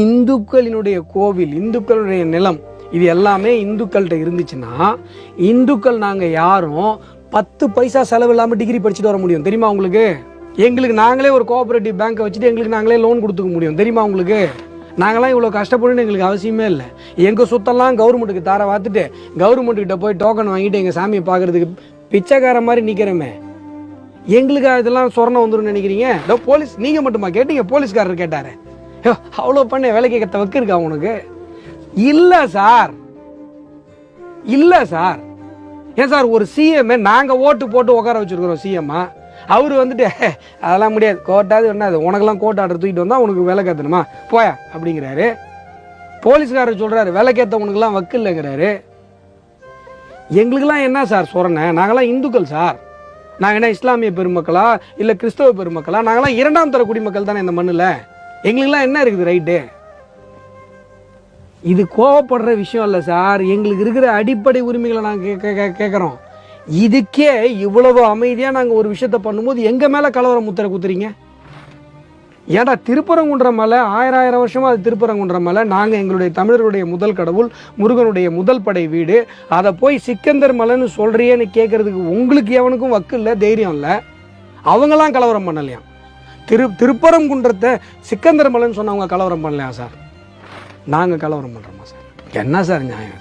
இந்துக்களினுடைய கோவில், இந்துக்களுடைய நிலம், இது எல்லாமே இந்துக்கள்கிட்ட இருந்துச்சுன்னா இந்துக்கள் நாங்கள் யாரும் 10 பைசா செலவு இல்லாமல் டிகிரி படிச்சுட்டு வர முடியும் தெரியுமா உங்களுக்கு? எங்களுக்கு நாங்களே ஒரு கோஆபரேட்டிவ் பேங்க்கை வச்சுட்டு எங்களுக்கு நாங்களே லோன் கொடுத்துக்க முடியும் தெரியுமா உங்களுக்கு? நாங்களாம் இவ்வளோ கஷ்டப்படணும்னு எங்களுக்கு அவசியமே இல்லை. எங்கள் சொத்தெல்லாம் கவர்மெண்ட்டுக்கு தார பார்த்துட்டு கவர்மெண்ட்டுக்கிட்ட போய் டோக்கன் வாங்கிட்டு எங்கள் சாமியை பார்க்குறதுக்கு பிச்சைக்கார மாதிரி நிற்கிறோமே. எங்களுக்கு அதெல்லாம் சொரணம் வந்துடும் நினைக்கிறீங்க? போலீஸ் நீங்கள் மட்டுமா கேட்டீங்க? போலீஸ்காரர் கேட்டார், அவ்வளோ பண்ண வேலை கேட்கத்த வக்கு இருக்கா உனக்கு? இல்லை சார், இல்லை சார். ஏன் சார் ஒரு சிஎம் நாங்கள் ஓட்டு போட்டு உட்கார வச்சுருக்கிறோம் சிஎம்மா, அவர் வந்துட்டு அதெல்லாம் முடியாது, கோர்ட்டாவது என்ன அது உனக்கெல்லாம் கோர்ட் ஆர்டர் தூக்கிட்டு வந்தால் உனக்கு வேலை கேத்தணுமா போயா அப்படிங்கிறாரு. போலீஸ்காரர் சொல்கிறாரு வேலை கேத்தவனுக்குலாம் வக்கு இல்லைங்கிறாரு. எங்களுக்கெல்லாம் என்ன சார் சொரணை? நாங்களாம் இந்துக்கள் சார். நாங்கள் என்ன இஸ்லாமிய பெருமக்களா இல்லை கிறிஸ்தவ பெருமக்களா? நாங்களாம் 2ஆம் தர குடிமக்கள் தானே இந்த மண்ணில். எங்களுக்கெல்லாம் என்ன இருக்குது ரைட்டு? இது கோவப்படுற விஷயம் இல்லை சார். எங்களுக்கு இருக்கிற அடிப்படை உரிமைகளை நாங்கள் கேட்குறோம். இதுக்கே இவ்வளவு அமைதியாக நாங்கள் ஒரு விஷயத்த பண்ணும்போது எங்கள் மேலே கலவர முத்திரை குத்துறீங்க. ஏன்டா திருப்பரங்குன்ற மலை 1000 வருஷமாக அது திருப்பரங்குன்ற மலை. நாங்கள் எங்களுடைய தமிழருடைய முதல் கடவுள் முருகனுடைய முதல் படை வீடு. அதை போய் சிக்கந்தர் மலைன்னு சொல்கிறியேன்னு கேட்குறதுக்கு உங்களுக்கு எவனுக்கும் வக்கு இல்லை, தைரியம் இல்லை. அவங்களாம் கலவரம் பண்ணலையாம். திருப்பரங்குன்றத்தை சிக்கந்தர் மலைன்னு சொன்னவங்க கலவரம் பண்ணலையா சார்? நாங்கள் கலவரம் பண்ணுறோமா சார்? என்ன சார் நியாயம்?